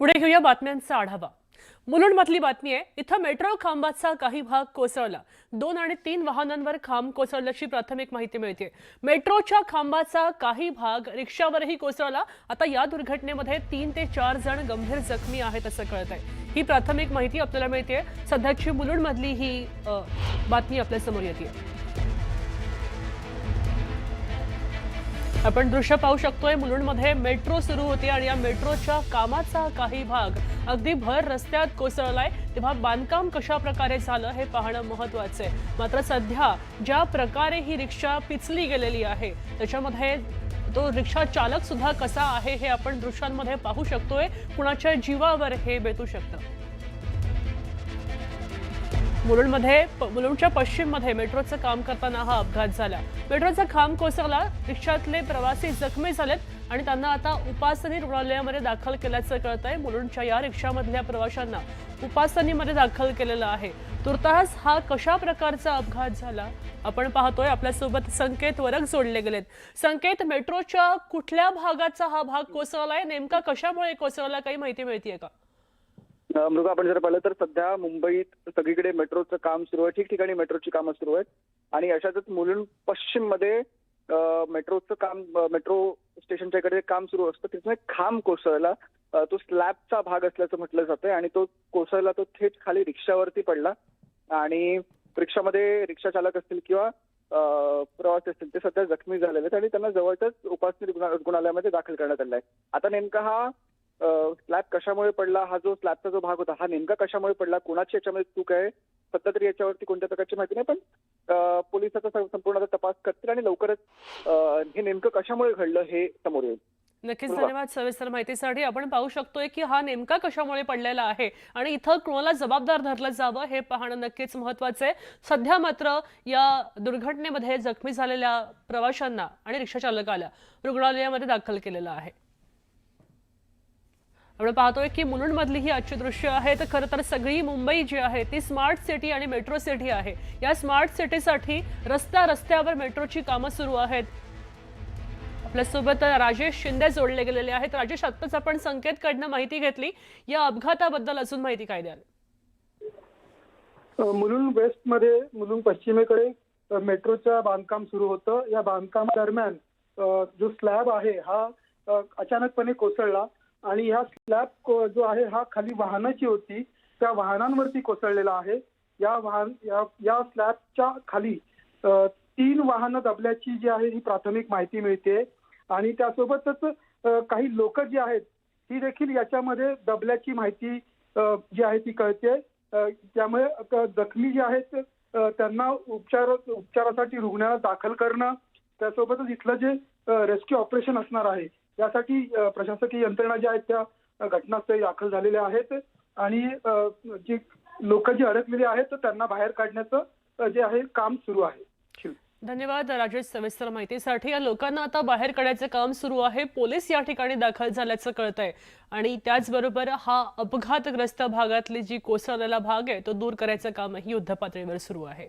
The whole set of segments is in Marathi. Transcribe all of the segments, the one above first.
पुढे घेऊया बातम्यांचा आढावा। मुलुंडमधली बातमी आहे। इथं मेट्रो खांबाचा काही भाग कोसळला। 2 आणि 3 वाहनांवर खांब कोसळल्याची प्राथमिक माहिती मिळते। मेट्रोच्या खांबाचा काही भाग रिक्षावरही कोसळला। आता या दुर्घटनेमध्ये 3 ते 4 जण गंभीर जखमी आहेत असं कळतंय। ही प्राथमिक माहिती आपल्याला मिळते। सध्याची मुलुंडमधली ही बातमी आपल्या समोर येते। आपण दृश्य पाहू शकतोय। मुलुंडमध्ये मेट्रो सुरू होती आणि या मेट्रोच्या कामाचा काही भाग अगदी भर रस्त्यात कोसळलाय। तेव्हा बांधकाम कशा प्रकारे झालं हे पाहणं महत्त्वाचं आहे। मात्र सध्या ज्या प्रकारे ही रिक्षा पिचली गेलेली आहे त्याच्यामध्ये तो रिक्षा चालक सुद्धा कसा आहे हे आपण दृश्यांमध्ये पाहू शकतोय। कुणाच्या जीवावर हे बेतू शकतं। मुलुंडच्या पश्चिममध्ये मेट्रोचं काम करताना हा अपघात झाला। मेट्रोचा खांब कोसळला। रिक्षातले प्रवासी जखमी झालेत आणि त्यांना आता उपासनी रुग्णालयामध्ये दाखल केल्याचं कळतंय। मुलुंडच्या या रिक्षामधल्या प्रवाशांना उपासनीमध्ये दाखल केलेलं आहे। तुर्तास हा कशा प्रकारचा अपघात झाला आपण पाहतोय। आपल्यासोबत संकेत वरक जोडले गेलेत। संकेत, मेट्रोच्या कुठल्या भागाचा हा भाग कोसळलाय, नेमका कशामुळे कोसळला, काही माहिती मिळतेय का? मृगा, आपण जर पाहिलं तर सध्या मुंबईत सगळीकडे मेट्रोचं काम सुरू आहे। ठिकठिकाणी मेट्रोची कामं सुरू आहेत आणि अशातच मुलुंड पश्चिम मध्ये मेट्रोचं काम, मेट्रो स्टेशनच्या इकडे काम सुरू असतं। तिथे खांब कोसळला। तो स्लॅबचा भाग असल्याचं म्हटलं जातंय आणि तो कोसळला, तो थेट खाली रिक्षावरती पडला आणि रिक्षामध्ये रिक्षा चालक असतील किंवा प्रवासी असतील ते सध्या जखमी झालेले आहेत आणि त्यांना जवळच्याच उपासनी रुग्णालयामध्ये दाखल करण्यात आलं आहे। आता नेमका हा स्लॅब कशामुळे पडला, हा जो स्लॅबचा जो भाग होता हा नेमका कशामुळे पडला, कोणाची याच्यामध्ये चूक आहे सध्या तरी याच्यावरती कोणत्या प्रकारची माहिती नाही। पण पोलीस आता संपूर्ण तपास करतील आणि लवकरच हे नेमकं कशामुळे घडलं हे समोर येईल। नक्कीच, धन्यवाद सविस्तर माहितीसाठी। आपण पाहू शकतोय की हा नेमका कशामुळे पडलेला आहे आणि इथं कोणाला जबाबदार धरलं जावं हे पाहणं नक्कीच महत्त्वाचं आहे। सध्या मात्र या दुर्घटनेमध्ये जखमी झालेल्या प्रवाशांना आणि रिक्षा चालकाला रुग्णालयामध्ये दाखल केलेलं आहे। आपण पाहतोय की मुलुंडमधली ही आजची दृश्य आहेत। खरं तर सगळी मुंबई जी आहे ती स्मार्ट सिटी आणि मेट्रो सिटी आहे। या स्मार्ट सिटीसाठी रस्त्यावर मेट्रोची कामं सुरू आहेत। आपल्यासोबत राजेश शिंदे जोडले गेलेले आहेत। राजेश, आत्ताच आपण संकेतकडनं माहिती घेतली, या अपघाताबद्दल अजून माहिती काय द्याल? मुलुंड वेस्ट मध्ये मुलुंड पश्चिमेकडे मेट्रोचं बांधकाम सुरू होतं। या बांधकाम दरम्यान जो स्लॅब आहे हा अचानकपणे कोसळला आणि ह्या स्लॅब जो आहे हा खाली वाहनाची होती, त्या वाहनांवरती कोसळलेला आहे। या स्लॅबच्या खाली 3 वाहनं दबल्याची जी आहे ही प्राथमिक माहिती मिळते आणि त्यासोबतच काही लोक जी आहेत ही देखील याच्यामध्ये दबल्याची माहिती जी आहे ती कळते। त्यामुळे जखमी जे आहेत त्यांना उपचारासाठी रुग्णालयात दाखल करणं, त्यासोबतच इथलं जे रेस्क्यू ऑपरेशन असणार आहे यासाठी प्रशासकीय यंत्रणा ज्या आहेत त्या घटनास्थळी दाखल झालेल्या आहेत आणि जी लोक जी अडकलेली आहेत त्यांना बाहेर काढण्याचं जे आहे काम सुरू आहे। धन्यवाद राजेश सविस्तर माहितीसाठी। या लोकांना आता बाहेर काढायचं काम सुरू आहे। पोलीस या ठिकाणी दाखल झाल्याचं कळतंय आणि त्याचबरोबर हा अपघातग्रस्त भागातली जी कोसळलेला भाग आहे तो दूर करायचं कामही युद्धपातळीवर सुरू आहे।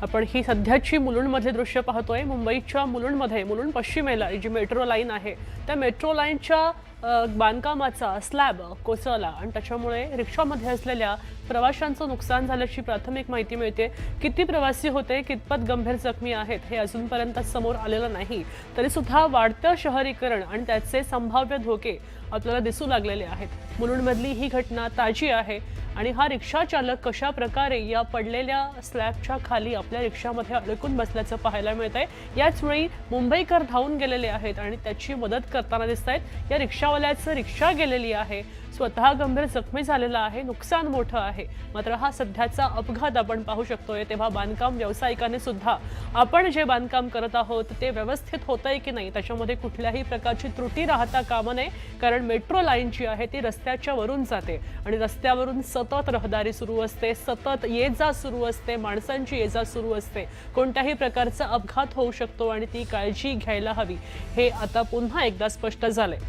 आपण ही सध्याची मुलुंडमधले दृश्य पाहतोय। मुंबईच्या मुलुंडमध्ये मुलुंड पश्चिमेला जी मेट्रो लाईन आहे त्या मेट्रो लाईनच्या बांधकामाचा स्लॅब कोसळला आणि त्याच्यामुळे रिक्षामध्ये असलेल्या प्रवाशांचं नुकसान झाल्याची प्राथमिक माहिती मिळते। किती प्रवासी होते, कितपत गंभीर जखमी आहेत हे अजूनपर्यंत समोर आलेलं नाही। तरी सुद्धा वाढतं शहरीकरण आणि त्याचे संभाव्य धोके आपल्याला दिसू लागलेले आहेत। मुलुंडमधली ही घटना ताजी आहे आणि हा रिक्षा चालक कशा प्रकारे या पडलेल्या स्लॅबच्या खाली आपल्या रिक्षामध्ये अडकून बसल्याचं पाहायला मिळतंय। याच वेळी मुंबईकर धावून गेलेले आहेत आणि त्याची मदत करताना दिसत आहेत। या रिक्षावाल्याचं रिक्षा गेलेली आहे, स्वतः गंभीर जखमी झालेला आहे, नुकसान मोठं आहे। मात्र हा सध्याचा अपघात आपण पाहू शकतोय। तेव्हा बांधकाम व्यावसायिकांनी सुद्धा आपण जे बांधकाम करत आहोत ते व्यवस्थित होतंय की नाही त्याच्यामध्ये कुठल्याही प्रकारची त्रुटी राहता कामा नये, कारण मेट्रो लाईन जी आहे ती रस्त्याच्या वरून जाते आणि रस्त्यावरून सतत रहदारी सुरू असते, सतत ये जा सुरू असते, माणसांची ये जा सुरू असते। कोणत्याही प्रकारचा अपघात होऊ शकतो आणि ती काळजी घ्यायला हवी हे आता पुन्हा एकदा स्पष्ट झालंय।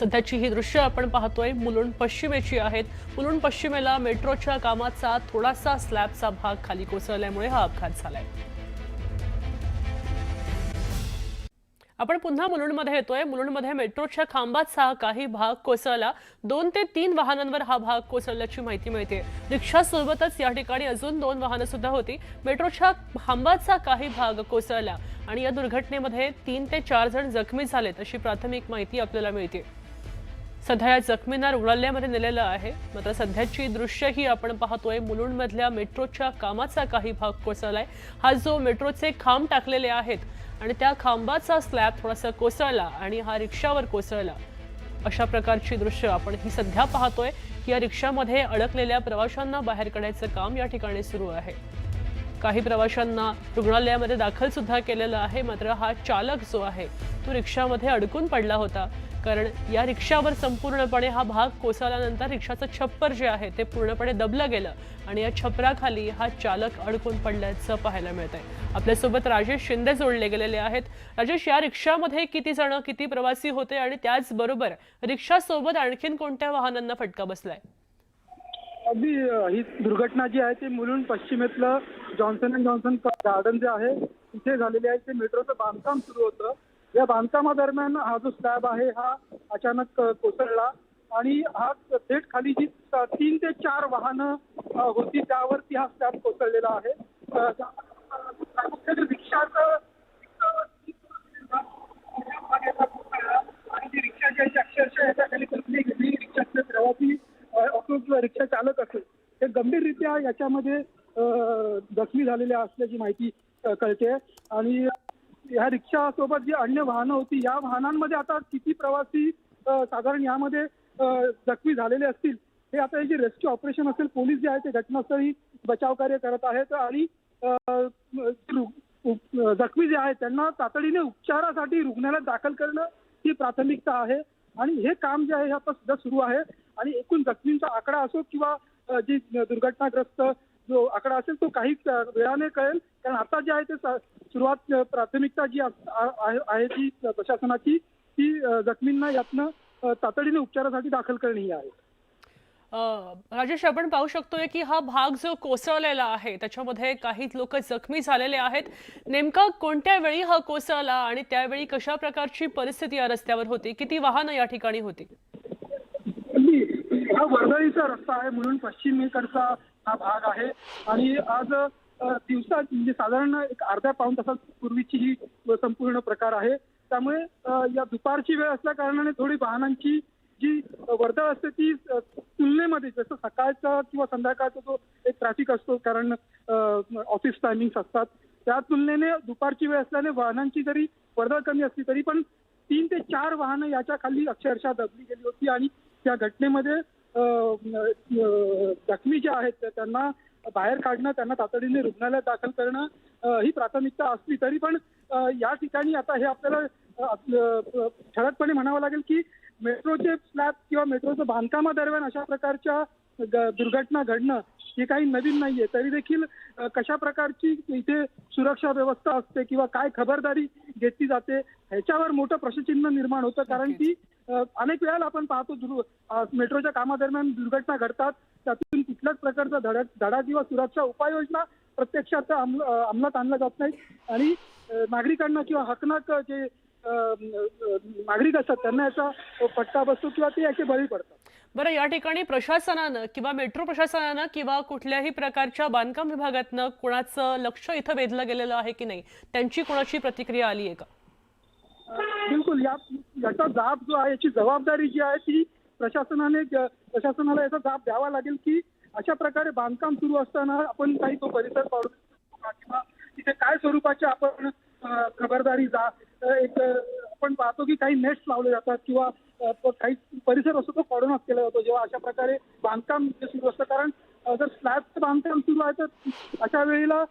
सध्याची ही दृश्य आपण पाहतोय मुलुंड पश्चिमेची आहेत। मुलुंड पश्चिमेला मेट्रोच्या कामाचा थोडासा स्लॅबचा भाग खाली कोसळल्यामुळे हा अपघात झालाय। आपण पुन्हा मुलुंडमध्ये येतोय. मुलुंडमध्ये मेट्रोच्या खांबाचा काही भाग कोसळला. 2 ते 3 वाहनांवर हा भाग कोसळल्याची माहिती मिळते. रिक्षासोबतच या ठिकाणी अजून 2 वाहनं सुद्धा होती. मेट्रोच्या खांबाचा काही भाग कोसळला आणि या दुर्घटनेमध्ये 3 ते 4 जण जखमी झालेत अशी प्राथमिक माहिती आपल्याला मिळते. सध्या या जखमींना रुग्णालयामध्ये नेलेलं आहे. मात्र सध्याची दृश्य ही आपण पाहतोय. मुलुंडमधल्या मेट्रोच्या कामाचा काही भाग कोसळलाय. हा जो मेट्रोचे खांब टाकलेले आहेत आणि त्या खांबाचा स्लॅब थोडासा कोसळला आणि हा रिक्षावर कोसळला. अशा प्रकारची दृश्य आपण ही सध्या पाहतोय की या रिक्षामध्ये अडकलेल्या प्रवाशांना बाहेर काढायचं काम या ठिकाणी सुरू आहे. काही प्रवाशांना रुग्णालयामध्ये दाखल सुद्धा केलेलं आहे. मात्र हा चालक जो आहे तो रिक्षामध्ये अडकून पडला होता, कारण या रिक्षावर संपूर्णपणे हा भाग कोसळल्यानंतर रिक्षाचं छप्पर जे आहे ते पूर्णपणे दबलं गेलं आणि या छपराखाली हा चालक अडकून पडल्याचं पाहायला मिळतंय. आपल्यासोबत राजेश शिंदे जोडले गेलेले आहेत. राजेश, या रिक्षामध्ये किती जण, किती प्रवासी होते आणि त्याचबरोबर रिक्षासोबत आणखीन कोणत्या वाहनांना फटका बसलाय? अगदी ही दुर्घटना जी आहे ती मुलुंड पश्चिमेतलं जॉन्सन अँड जॉन्सन गार्डन जे आहे तिथे झालेली आहे. ते मेट्रोचं बांधकाम सुरू होतं. या बांधकामादरम्यान हा जो स्लॅब आहे हा अचानक कोसळला आणि हा थेट खाली जी 3 ते 4 वाहनं होती त्यावरती हा स्लॅब कोसळलेला आहे. रिक्षाचं आणि ती रिक्षा जी आहे अक्षरशः याच्या खाली कसली गेली. रिक्षातले प्रवासी असो रिक्षा चालक असेल ते गंभीररित्या याच्यामध्ये जखमी झालेले असल्याची माहिती कळते. आणि या रिक्षासोबत जी अन्य वाहनं होती या वाहनांमध्ये आता किती प्रवासी साधारण यामध्ये जखमी झालेले असतील हे आता हे जे रेस्क्यू ऑपरेशन असेल, पोलीस जे आहे ते घटनास्थळी बचाव कार्य करत आहेत आणि जखमी जे आहेत त्यांना तातडीने उपचारासाठी रुग्णालयात दाखल करणं ही प्राथमिकता आहे. आणि हे काम जे आहे हे आता सुद्धा सुरू आहे. आणि एकूण जखमींचा आकडा असो किंवा जी दुर्घटनाग्रस्त जो आकडा असेल तो काही वेळाने कळेल, कारण आता जे आहे ते सुरुवात प्राथमिकता जी आहे ती प्रशासनाची ती जखमींना यातनं तातडीने उपचारासाठी दाखल करणे ही आहे. राजेश, आपण पाहू शकतोय की हा भाग जो कोसळलेला आहे त्याच्यामध्ये काही लोक जखमी झालेले आहेत. नेमका कोणत्या वेळी हा कोसळला आणि त्यावेळी कशा प्रकारची परिस्थिती या रस्त्यावर होती? किती वाहनं या ठिकाणी होती? हा वर्दळीचा रस्ता आहे, म्हणून पश्चिमेकडचा हा भाग आहे. आणि आज दिवसा म्हणजे साधारण एक अर्ध्या पाऊण तासापूर्वीची ही संपूर्ण प्रकार आहे. त्यामुळे या दुपारची वेळ असल्या कारणाने थोडी वाहनांची जी वर्दळ असते ती तुलनेमध्ये जसं सकाळचा किंवा संध्याकाळचा जो एक ट्रॅफिक असतो, कारण ऑफिस टायमिंग्स असतात, त्या तुलनेने दुपारची वेळ असल्याने वाहनांची जरी वर्दळ कमी असली तरी पण 3 ते 4 वाहनं याच्या खाली अक्षरशः दबली गेली होती. आणि त्या घटनेमध्ये जखमी जे आहेत त्यांना बाहेर काढणं, त्यांना तातडीने रुग्णालयात दाखल करणं ही प्राथमिकता असली तरी पण या ठिकाणी आता हे आपल्याला ठळकपणे म्हणावं लागेल की मेट्रोचे स्लॅब किंवा मेट्रोचं बांधकामादरम्यान अशा प्रकारच्या दुर्घटना घडणं हे काही नवीन नाहीये. तरी देखील कशा प्रकारची इथे सुरक्षा व्यवस्था असते किंवा काय खबरदारी घेतली जाते ह्याच्यावर मोठं प्रश्नचिन्ह निर्माण होतं. कारण की अनेक वेळेला आपण पाहतो मेट्रोच्या कामादरम्यान दुर्घटना घडतात, त्यातून कुठल्याच प्रकारचा धडा किंवा सुरक्षा उपाययोजना प्रत्यक्षात अंमलात आणल्या जात नाहीत आणि नागरिकांना किंवा हकनाक जे नागरिक असतात त्यांना याचा फटका बसतो किंवा ते याचे बळी पडतात. बरं, या ठिकाणी प्रशासनानं किंवा मेट्रो प्रशासनानं किंवा कुठल्याही प्रकारच्या बांधकाम विभागातनं कोणाचं लक्ष इथं वेधलं गेलेलं आहे की नाही? त्यांची कोणाची प्रतिक्रिया आली आहे का? बिलकुल, याचा जाब जो आहे, याची जबाबदारी जी आहे ती प्रशासनाला याचा जाब द्यावा लागेल की अशा प्रकारे बांधकाम सुरू असताना आपण काही तो परिसर पाडू किंवा तिथे काय स्वरूपाच्या आपण खबरदारी एक आपण पाहतो की काही नेट्स लावले जातात किंवा काही परिसर असतो तो कॉर्डन ऑफ केला जातो जेव्हा अशा प्रकारे बांधकाम सुरू असतं. कारण जर स्लॅबचं बांधकाम सुरू आहे तर अशा वेळेला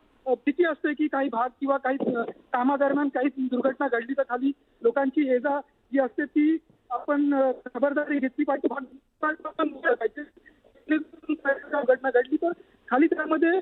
भीती असते की काही भाग किंवा काही कामादरम्यान काही दुर्घटना घडली तर खाली लोकांची ये जा जी असते ती आपण खबरदारी घेतली पाहिजे. घटना घडली तर खाली त्यामध्ये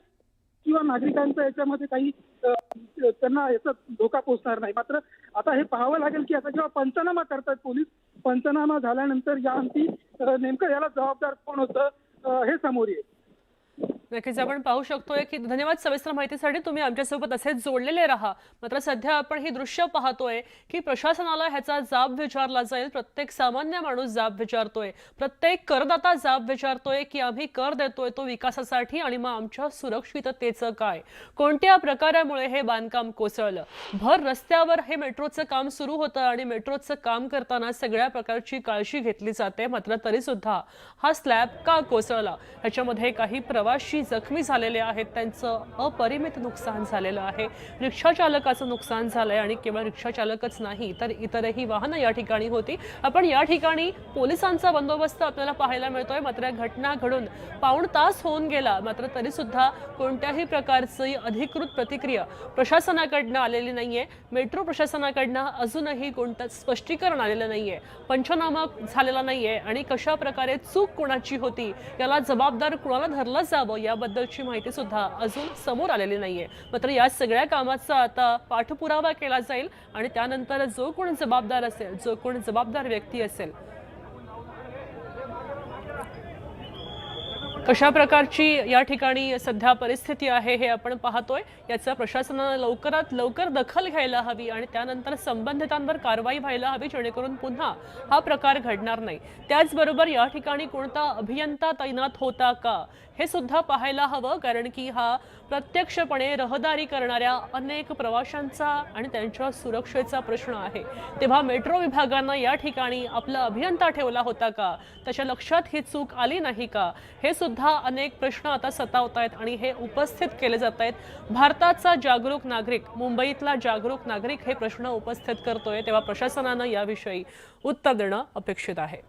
किंवा नागरिकांचा याच्यामध्ये काही त्यांना याचा धोका पोहोचणार नाही. मात्र आता हे पाहावं लागेल की आता जेव्हा पंचनामा करतात पोलीस, पंचनामा झाल्यानंतर या अंती नेमकं याला जबाबदार कोण होतं हे समोर येईल. नक्कीच आपण पाहू शकतोय की धन्यवाद सविस्तर माहितीसाठी. तुम्ही आमच्यासोबत असेच जोडलेले राहा. मात्र सध्या आपण ही दृश्य पाहतोय की प्रशासनाला ह्याचा जाब विचारला जाईल. प्रत्येक सामान्य माणूस जाब विचारतोय, प्रत्येक करदाता जाब विचारतोय की आम्ही कर देतोय तो विकासासाठी आणि मग आमच्या सुरक्षिततेचं काय, कोणत्या प्रकारामुळे हे बांधकाम कोसळलं. भर रस्त्यावर हे मेट्रोचं काम सुरू होतं आणि मेट्रोचं काम करताना सगळ्या प्रकारची काळजी घेतली जाते. मात्र तरी सुद्धा हा स्लॅब का कोसळला, ह्याच्यामध्ये काही प्रवासी जखमी झालेले आहेत, त्यांचं अपरिमित नुकसान झालेलं आहे. रिक्षा चालकाचं नुकसान झालंय आणि केवळ रिक्षा चालकच नाही तर इतरही वाहनं या ठिकाणी होती. आपण या ठिकाणी पोलिसांचा बंदोबस्त आपल्याला पाहायला मिळतोय. मात्र घटना घडून पाऊण तास होऊन गेला, मात्र तरी सुद्धा कोणत्याही प्रकारची अधिकृत प्रतिक्रिया प्रशासनाकडनं आलेली नाहीये. मेट्रो प्रशासनाकडनं अजूनही कोणतं स्पष्टीकरण आलेलं नाहीये, पंचनामा झालेला नाहीये आणि कशा प्रकारे चूक कोणाची होती, याला जबाबदार कोणाला धरलं जावं याबद्दलची माहिती सुद्धा अजून समोर आलेली नाहीये. मात्र या सगळ्या कामाचा आता पाठपुरावा केला जाईल आणि त्यानंतर जो कोण जबाबदार असेल, जो कोण जबाबदार व्यक्ती असेल, कशा प्रकारची या ठिकाणी सध्या परिस्थिती आहे हे आपण पाहतोय. याचा प्रशासनानं लवकरात लवकर दखल घ्यायला हवी आणि त्यानंतर संबंधितांवर कारवाई व्हायला हवी, जेणेकरून पुन्हा हा प्रकार घडणार नाही. त्याचबरोबर या ठिकाणी कोणता अभियंता तैनात होता का हे सुद्धा पाहायला हवं, कारण की हा प्रत्यक्षपणे रहदारी करणाऱ्या अनेक प्रवाशांचा आणि त्यांच्या सुरक्षेचा प्रश्न आहे. तेव्हा मेट्रो विभागानं या ठिकाणी आपला अभियंता ठेवला होता का, त्याच्या लक्षात ही चूक आली नाही का, हे सुद्धा अनेक प्रश्न आता सतावत आहेत आणि हे उपस्थित केले जात आहेत. भारताचा जागरूक नागरिक, मुंबईतला जागरूक नागरिक हे प्रश्न उपस्थित करतोय, तेव्हा प्रशासनानं याविषयी उत्तर देणं अपेक्षित आहे.